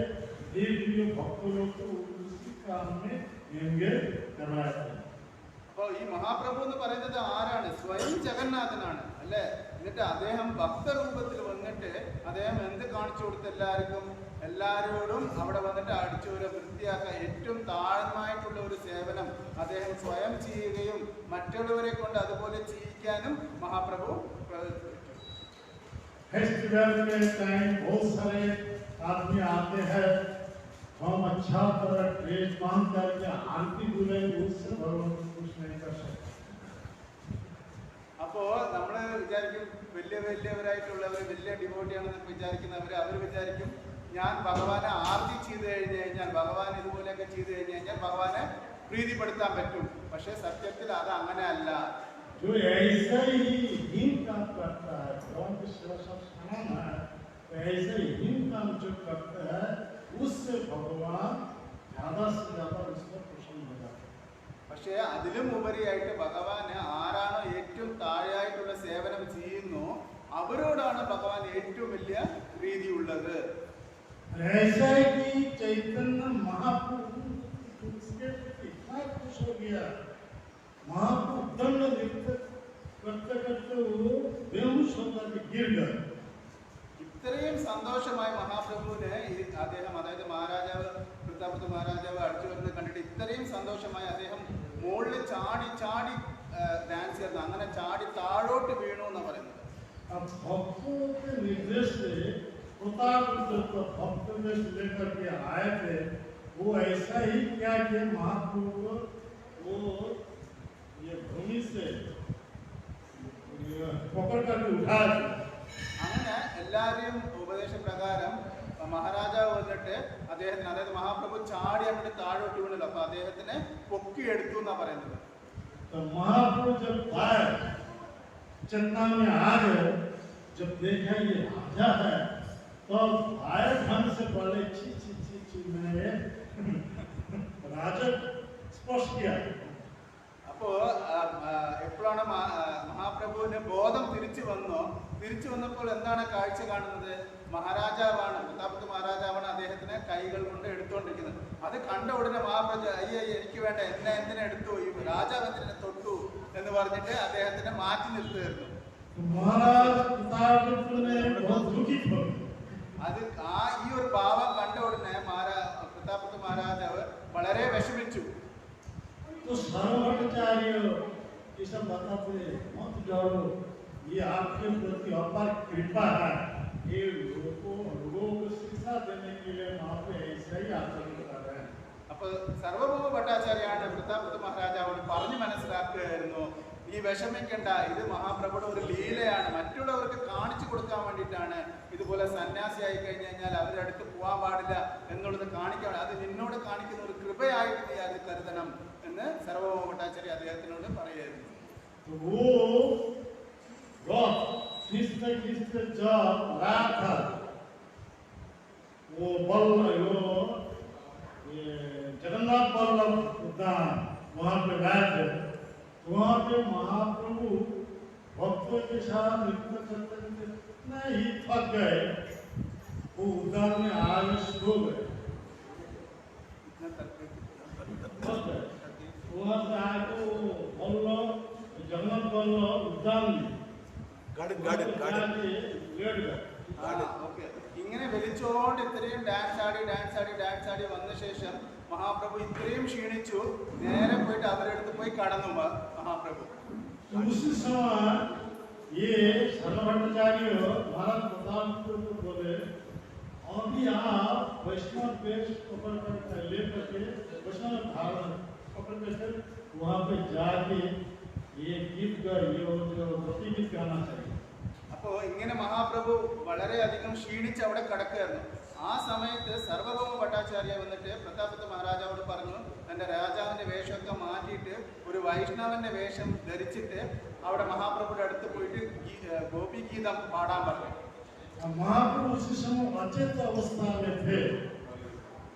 धीरे धीरे भक्तों लोग को उसी काम में एंगेज करवाते. അപ്പോൾ ഈ മഹാപ്രഭു എന്ന് പറയുന്നത് ആരാണ്? സ്വയം ജഗന്നാഥനാണ് അല്ലെ. എന്നിട്ട് അദ്ദേഹം ഭക്തരൂപത്തിൽ വന്നിട്ട് അദ്ദേഹം എന്ത് കാണിച്ചു കൊടുത്ത എല്ലാവരോടും അവിടെ വന്നിട്ട് അടിച്ചു ഒരു വൃത്തിയാക്കാൻ ഏറ്റവും താഴ്ന്നതായിട്ടുള്ള ഒരു സേവനം അദ്ദേഹം സ്വയം ചെയ്യുകയും മറ്റുള്ളവരെ കൊണ്ട് അതുപോലെ ചെയ്യിക്കാനും മഹാപ്രഭു फेस्टिवल के टाइम बहुत सारे आदमी आते हैं, हम अच्छा तरह ड्रेस बांध करके आरती बुलाएंगे, उससे भगवान को खुश नहीं कर सकते। അപ്പോ നമ്മള് വിചാരിക്കും വലിയവരായിട്ടുള്ളവർ വലിയ ഡിവോട്ടിയാണെന്ന് വിചാരിക്കുന്നവർ അവർ വിചാരിക്കും ഞാൻ ഭഗവാനെ ആർത്തി ചെയ്ത് കഴിഞ്ഞു കഴിഞ്ഞാൽ, ഭഗവാൻ ഇതുപോലെയൊക്കെ ചെയ്ത് കഴിഞ്ഞു കഴിഞ്ഞാൽ ഭഗവാനെ പ്രീതിപ്പെടുത്താൻ പറ്റും. പക്ഷെ സത്യത്തിൽ അത് അങ്ങനെ അല്ല. जो ऐसा ही हिम काम करता है, भगवान की सेवा सब समान है, तो ऐसा ही हिम काम जो करता है उससे भगवान ज्यादा से ज्यादा उस पर प्रसन्न हो जाते हैं. പക്ഷേ അതിലും ഉപരിയായിട്ട് ഭഗവാന് ആരാണോ ഏറ്റവും താഴെയായിട്ടുള്ള സേവനം ചെയ്യുന്നു അവരോടാണ് ഭഗവാൻ ഏറ്റവും വലിയ പ്രീതിയുള്ളത്. ऐसा है कि चैतन्य महाप्रभु उसके प्रति इतना खुश हो गया, महाप्रभु दंड करते करते वो बेहोश होकर के गिर गए. ഇത്രയും സന്തോഷമായ മഹാപ്രഭുവിനെ അദ്ദേഹം, അതായത് മഹാരാജാവ് പ്രതാപത്ത് മഹാരാജാവ് അടിച്ചു വരുന്നത് കണ്ടിട്ട് ഇത്രയും സന്തോഷമായി അദ്ദേഹം മുകളിൽ ചാടി ചാടി ഡാൻസ് ചെയ്യുന്നു. അങ്ങനെ ചാടി താഴോട്ട് വീണു എന്ന് പറയുന്നത്. अब भक्तों के निर्देश से प्रतापरुद्र को भक्त वेश लेकर के आए थे, वो ऐसा ही क्या कि महाप्रभु को वो ये भूमि से पकड़ करके उठाया था. അങ്ങനെ എല്ലാവരെയും ഉപദേശപ്രകാരം മഹാരാജാവ് വന്നിട്ട് അദ്ദേഹത്തിന്, അതായത് മഹാപ്രഭു ചാടി അങ്ങോട്ട് താഴോട്ട് വീണല്ലോ, അപ്പൊ അദ്ദേഹത്തിനെ പൊക്കിയെടുത്തു എന്നാ പറയുന്നത്. तो महाप्रभु जब आए चन्ना में आ गए, जब देखा ये राजा है तो आए ढंग से बोले ची ची ची ची मैंने राजा स्पर्श किया. അപ്പോ എപ്പോഴാണ് മഹാപ്രഭുവിന് ബോധം തിരിച്ചു വന്നപ്പോൾ എന്താണ് കാഴ്ച കാണുന്നത്? മഹാരാജാവാണ്, പ്രതാപത്ത് മഹാരാജാവാണ് അദ്ദേഹത്തിനെ കൈകൾ കൊണ്ട് എടുത്തുകൊണ്ടിരിക്കുന്നത്. അത് കണ്ട ഉടനെ മഹാപ്രഭു അയ്യ എനിക്ക് വേണ്ട, എന്നെ എന്തിനെ എടുത്തു, ഈ രാജാവ് എന്തിനെ തൊട്ടു എന്ന് പറഞ്ഞിട്ട് അദ്ദേഹത്തിനെ മാറ്റി നിർത്തുമായിരുന്നു. അത് ഈ ഒരു ഭാവം കണ്ട ഉടനെ പ്രതാപത്ത് മഹാരാജാവ് വളരെ വിഷമിച്ചു. तो सर्वभट्टाचार्य ये सब बताते मत डरो, ये आपके प्रति अपार कृपा है, ये लोगों को शिक्षा देने के लिए वहाँ पे ऐसा ही आचरण कर रहे हैं. അപ്പൊ സർവഭൗമ ഭട്ടാചാര്യാണ് പ്രതാപത്ത് മഹാരാജാവോട് പറഞ്ഞു മനസ്സിലാക്കുകയായിരുന്നു, ഈ വിഷമിക്കണ്ട, ഇത് മഹാപ്രഭുയുടെ ഒരു ലീലയാണ്, മറ്റുള്ളവർക്ക് കാണിച്ചു കൊടുക്കാൻ വേണ്ടിയിട്ടാണ്. ഇതുപോലെ സന്യാസിയായി കഴിഞ്ഞു കഴിഞ്ഞാൽ അവരുടെ അടുത്ത് പോകാൻ പാടില്ല എന്നുള്ളത് കാണിക്കാൻ, അത് നിന്നോട് കാണിക്കുന്ന ഒരു കൃപയായിട്ട് നീ അത് കരുതണം എന്ന് സർവഭൗമ ഭട്ടാചാര്യ അദ്ദേഹത്തിനോട് പറയായിരുന്നു. जगन्नाथ बल्लभ उद्यान वहाँ पे गए थे, वहाँ पे महाप्रभु भक्तों के साथ नृत्य करते करते इतना ही थक गए, वो उद्यान में आगे सो गए. वहाँ से आए तो बल्लभ जगन्नाथ बल्लभ उद्यान में लेट गए. ഇങ്ങനെ വലിച്ചോണ്ട് ഇത്രയും ഡാൻസ് ആടി വന്ന ശേഷം മഹാപ്രഭു ഇത്രയും ക്ഷീണിച്ചു, നേരെ പോയിട്ട് അവരുടെ അടുത്ത് പോയി കടന്നു മഹാപ്രഭു. उसी समय ये सर्वभट्टाचार्य महाराज प्रतापरुद्र को बोले, अभी आप वैष्णव वेश पकड़ कर ले करके वैष्णव धारण पकड़ कर वहाँ पे जाके ये गीत गाइए और भक्ति गीत गाना चाहिए. അപ്പോ ഇങ്ങനെ മഹാപ്രഭു വളരെയധികം ക്ഷീണിച്ച് അവിടെ കിടക്കുകയായിരുന്നു. ആ സമയത്ത് സർവഭൗമ ഭട്ടാചാര്യ വന്നിട്ട് പ്രതാപത്ത് മഹാരാജാവോട് പറഞ്ഞു, തന്റെ രാജാവിന്റെ വേഷമൊക്കെ മാറ്റിയിട്ട് ഒരു വൈഷ്ണവന്റെ വേഷം ധരിച്ചിട്ട് അവിടെ മഹാപ്രഭുയുടെ അടുത്ത് പോയിട്ട് ഗോപി ഗീതം പാടാൻ പറഞ്ഞു.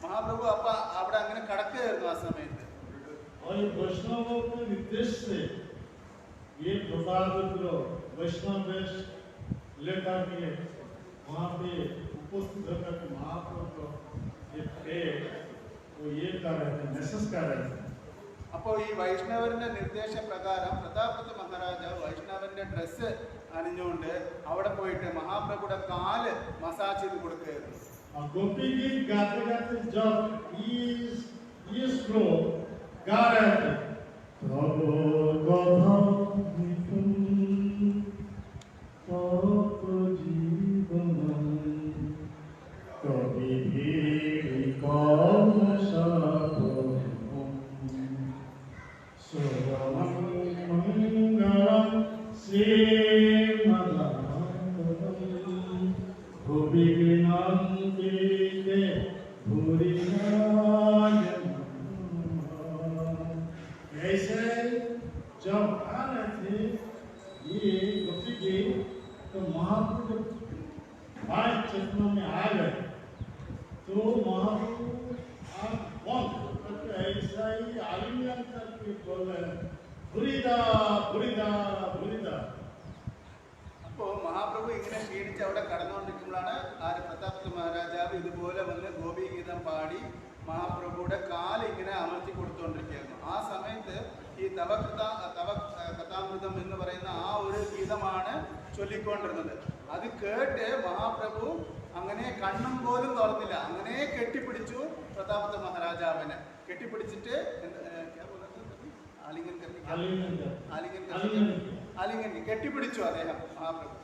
മഹാപ്രഭു അപ്പ അവിടെ അങ്ങനെ കിടക്കുകയായിരുന്നു ആ സമയത്ത്. लेकर के वहाँ पे उपस्थित होकर के महाप्रभु ये थे वो ये कर रहे थे, मैसेज कर रहे थे. അപ്പോൾ ഈ വൈഷ്ണവരുടെ നിർദ്ദേശപ്രകാരം പ്രതാപത്ത് മഹാരാജാവ് വൈഷ്ണവന്റെ ഡ്രസ്സ് അണിഞ്ഞുകൊണ്ട് അവിടെ പോയിട്ട് മഹാപ്രഭുയുടെ കാല് മസാജ് ചെയ്ത് കൊടുക്കുകയായിരുന്നു. गोपी गीत गाते गाते जब ये श्लोक गा रहे थे, कभी भी जब आ रहे थे ये गोपी जी तो महाप्रभु बाल चेतना में आ गए तो महाप्रभु आप बंद करके ऐसा ही आलिंगन करके बोले बुरीदा बुरीदा बुरीदा അപ്പോൾ മഹാപ്രഭു ഇങ്ങനെ ക്ഷീണിച്ച് അവിടെ കടന്നുകൊണ്ടിരിക്കുമ്പോഴാണ് പ്രതാപ മഹാരാജാവ് ഇതുപോലെ വന്ന് ഗോപീഗീതം പാടി മഹാപ്രഭുയുടെ കാല് ഇങ്ങനെ അമർത്തി കൊടുത്തുകൊണ്ടിരിക്കുകയായിരുന്നു. ആ സമയത്ത് ഈ തവ കഥാമൃതം എന്ന് പറയുന്ന ആ ഒരു ഗീതമാണ് ചൊല്ലിക്കൊണ്ടിരുന്നത്. അത് കേട്ട് മഹാപ്രഭു അങ്ങനെ കണ്ണും പോലും തുറന്നില്ല, അങ്ങനെ കെട്ടിപ്പിടിച്ചു പ്രതാപ മഹാരാജാവിനെ. കെട്ടിപ്പിടിച്ചിട്ട് ആലിംഗൻ കെട്ടിപ്പിടിച്ചു അദ്ദേഹം മഹാപ്രഭു.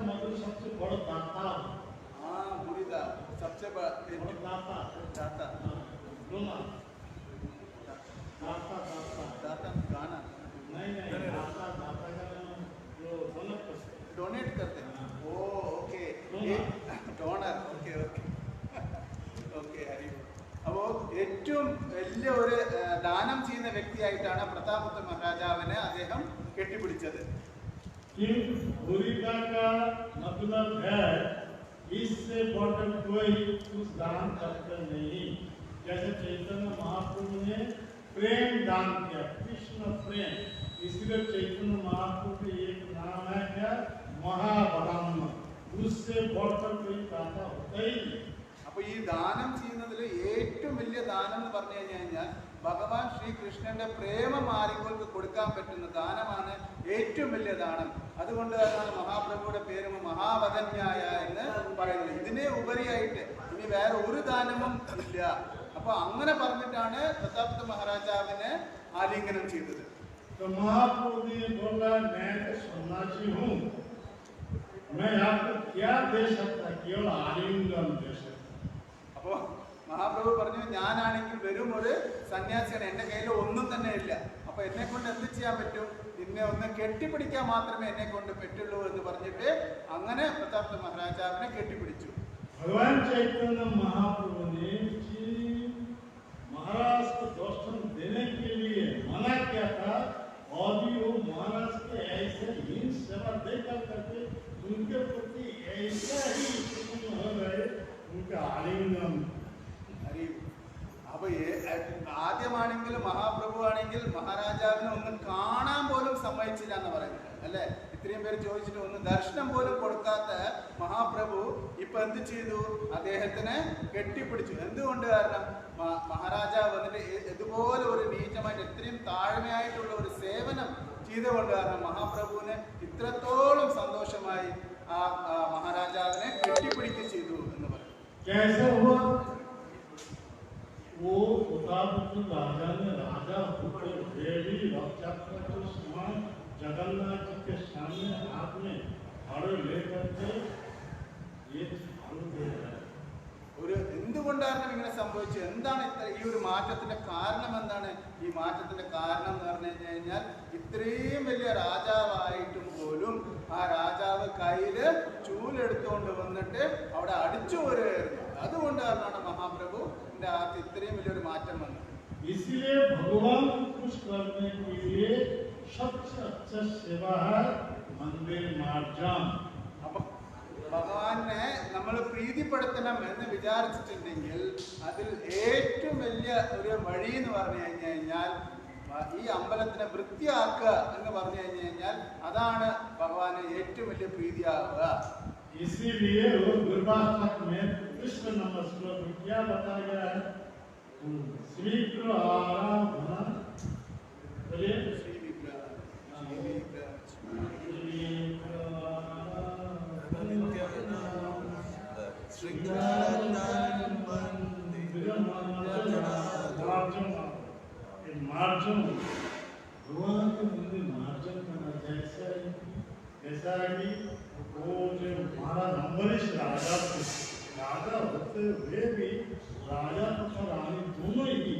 मतलब सबसे बड़ा दाता। हाँ बुरीदा सबसे बड़ा दाता दाता दोना दाता दाता दाता गाना नहीं दाता दाता का जो डोनेट करते हैं। Oh okay donor okay okay okay Hari. അപ്പോൾ ഏറ്റവും വലിയ ഒരു ദാനം ചെയ്യുന്ന വ്യക്തിയായിട്ടാണ് പ്രതാപ മഹാരാജാവിനെ അദ്ദേഹം കെട്ടിപ്പിടിച്ചത്. बुरीदा का मतलब है इससे बढ़कर कोई कुछ दान करते नहीं। जैसे चैतन्य महाप्रभु ने प्रेम दान किया, कृष्ण प्रेम, इसलिए चैतन्य महाप्रभु के एक नाम है क्या, महाब्रह्म। उससे बढ़कर कोई दाता होता ही नहीं। അപ്പോൾ ഈ ദാനം ചെയ്യുന്നതിൽ ഏറ്റവും വലിയ ദാനം എന്ന് പറഞ്ഞു കഴിഞ്ഞാൽ ഭഗവാൻ ശ്രീകൃഷ്ണന്റെ പ്രേമം ആരെങ്കിലും കൊടുക്കാൻ പറ്റുന്ന ദാനമാണ് ഏറ്റവും വലിയ ദാനം. അതുകൊണ്ട് തന്നെയാണ് മഹാപ്രഭുയുടെ പേര് മഹാവദന്യായ എന്ന് പറയുന്നത്. ഇതിനെ ഉപരിയായിട്ട് ഇനി വേറെ ഒരു ദാനവും ഇല്ല. അപ്പൊ അങ്ങനെ പറഞ്ഞിട്ടാണ് പ്രതാപ മഹാരാജാവിനെ ആലിംഗനം ചെയ്തത്. അപ്പോ മഹാപ്രഭു പറഞ്ഞു, ഞാനാണെങ്കിൽ വെറും ഒരു സന്യാസിയാണ്, എന്റെ കയ്യിൽ ഒന്നും തന്നെ ഇല്ല. അപ്പൊ എന്നെ കൊണ്ട് എന്ത് ചെയ്യാൻ പറ്റും, നിന്നെ ഒന്ന് കെട്ടിപ്പിടിക്കാൻ മാത്രമേ എന്നെ കൊണ്ട് പറ്റുള്ളൂ എന്ന് പറഞ്ഞിട്ട് അങ്ങനെ പ്രതാപ മഹാരാജാവിനെ കെട്ടിപ്പിടിച്ചു. भगवान चैतन्य महाप्रभु ने महाराज को दर्शन देने के लिए मना किया था, और भी वो महाराज के ऐसे ही सेवा देकर करके उनके प्रति ऐसा ही हो गए, उनका आलिंगन। അപ്പൊ ആദ്യമാണെങ്കിലും മഹാപ്രഭു ആണെങ്കിൽ മഹാരാജാവിനെ ഒന്ന് കാണാൻ പോലും സമ്മതിച്ചില്ല എന്ന് പറയുന്നത് അല്ലെ. ഇത്രയും പേര് ചോദിച്ചിട്ട് ഒന്ന് ദർശനം പോലും കൊടുക്കാത്ത മഹാപ്രഭു ഇപ്പൊ എന്ത് ചെയ്തു, അദ്ദേഹത്തിനെ കെട്ടിപ്പിടിച്ചു. എന്തുകൊണ്ട്? കാരണം മഹാരാജാവ് വന്നിട്ട് ഇതുപോലെ ഒരു നീചമായിട്ട് ഇത്രയും താഴ്മയായിട്ടുള്ള ഒരു സേവനം ചെയ്തുകൊണ്ട് കാരണം മഹാപ്രഭുവിന് ഇത്രത്തോളം സന്തോഷമായി ആ മഹാരാജാവിനെ കെട്ടിപ്പിടിക്കുക ചെയ്തു എന്ന് പറയും. वो प्रतापपुत्र राजा ने राजा होकर देवी रथयात्रा के समान जगन्नाथ जी के सामने हाथ में भाड़े लेकर के ये झाड़ू दे रहा है. ഒരു എന്തുകൊണ്ടാണ് ഇങ്ങനെ സംഭവിച്ചത്, എന്താണ് ഈ ഒരു മാറ്റത്തിന്റെ കാരണം, എന്താണ് ഈ മാറ്റത്തിന്റെ കാരണം എന്ന് പറഞ്ഞു കഴിഞ്ഞാൽ ഇത്രയും വലിയ രാജാവായിട്ടും പോലും ആ രാജാവ് കയ്യില് ചൂലെടുത്തുകൊണ്ട് വന്നിട്ട് അവിടെ അടിച്ചു പോരുകയായിരുന്നു. അതുകൊണ്ടാണ് മഹാപ്രഭുവിന്റെ അകത്ത് ഇത്രയും വലിയൊരു മാറ്റം വന്നത്. इसलिए भगवान को खुश करने के लिए सबसे अच्छा सेवा है मंदिर मार्जन. അപ്പൊ ഭഗവാനെ നമ്മൾ പ്രീതിപ്പെടുത്തണം എന്ന് വിചാരിച്ചിട്ടുണ്ടെങ്കിൽ അതിൽ ഏറ്റവും വലിയ ഒരു വഴി എന്ന് പറഞ്ഞു കഴിഞ്ഞാൽ ഈ അമ്പലത്തിനെ വൃത്തിയാക്കുക എന്ന് പറഞ്ഞു കഴിഞ്ഞാൽ അതാണ് ഭഗവാന് ഏറ്റവും വലിയ പ്രീതിയാവുക. इसीलिए वो दुर्वासा में कृष्ण नमस्कार क्या बताया गया है, शीघ्र आराधना बोलिए मार्जन भगवान के मंदिर मार्जन करना जैसा कि वो जो महाराज अम्बरीश राजा थे, राजा होते हुए भी राजा तथा रानी दोनों ही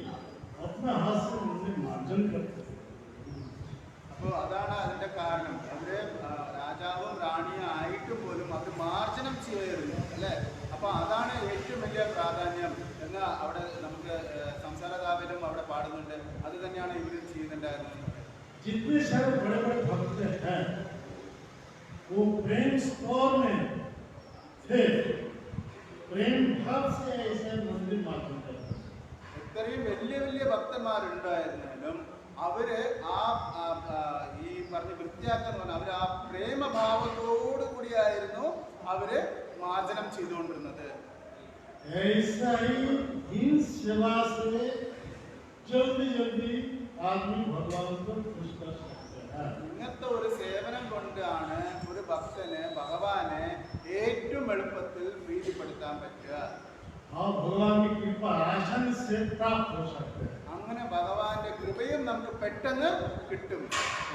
अपने हाथ से उन्हें मार्जन करते थे. അപ്പോൾ അതാണ് അതിന്റെ കാരണം. അവര് രാജാവും റാണിയും ആയിട്ട് പോലും അത് മാർജനം ചെയ്യായിരുന്നു അല്ലെ. അപ്പൊ അതാണ് ഏറ്റവും വലിയ പ്രാധാന്യം എന്ന് അവിടെ നമുക്ക് സംസാരതാവിലും അവിടെ പാടുന്നുണ്ട്. അത് തന്നെയാണ് ഇവർ ചെയ്യുന്നുണ്ടായിരുന്നത്. जितने सारे बड़े बड़े भक्त हैं वो प्रेम स्टोर में थे, प्रेम भाव से ऐसे मंदिर मार्जन करते. ഇത്രയും വലിയ വലിയ ഭക്തന്മാരുണ്ടായിരുന്നാലും അവര് ഈ പറഞ്ഞ വൃത്തിയാക്കാൻ പറഞ്ഞ അവര് ആ പ്രേമഭാവത്തോടു കൂടിയായിരുന്നു അവര് മാർജനം ചെയ്തുകൊണ്ടിരുന്നത്. ऐसा ही इन सेवा से जल्दी जल्दी आदमी भगवान को खुश कर सकते हैं. ഇങ്ങനത്തെ ഒരു സേവനം കൊണ്ടാണ് ഒരു ഭക്തന് ഭഗവാനെ ഏറ്റവും എളുപ്പത്തിൽ പ്രീതിപ്പെടുത്താൻ പറ്റുക. और भगवान की कृपा आसानी से प्राप्त हो सकते हैं. അങ്ങനെ ഭഗവാന്റെ കൃപയും നമുക്ക് പെട്ടെന്ന് കിട്ടും.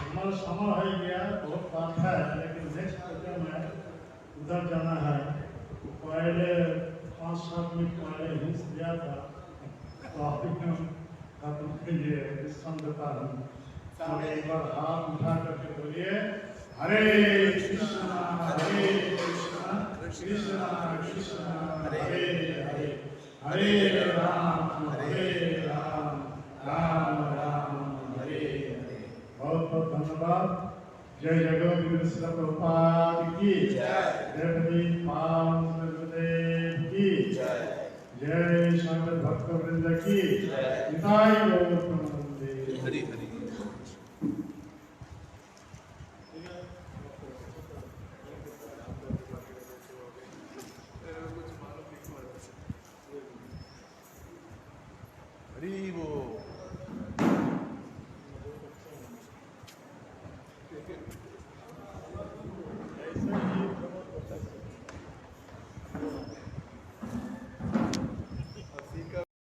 हमारा समय हो गया, बहुत बात है, लेकिन नेक्स्ट प्रोग्राम है उधर जाना है. पहले 5-7 मिनट पहले हिंस दिया था, तो आपके लिए विश्राम देता हूँ. और एक बार हाथ उठा करके बोलिए हरे कृष्णा कृष्णा कृष्णा हरे हरे, हरे राम राम राम हरे हरे. बहुत बहुत धन्यवाद. जय जगत श्री प्रभुपाद की जय, जय पावन की जय, जय शंकर भक्त वृंद की जय.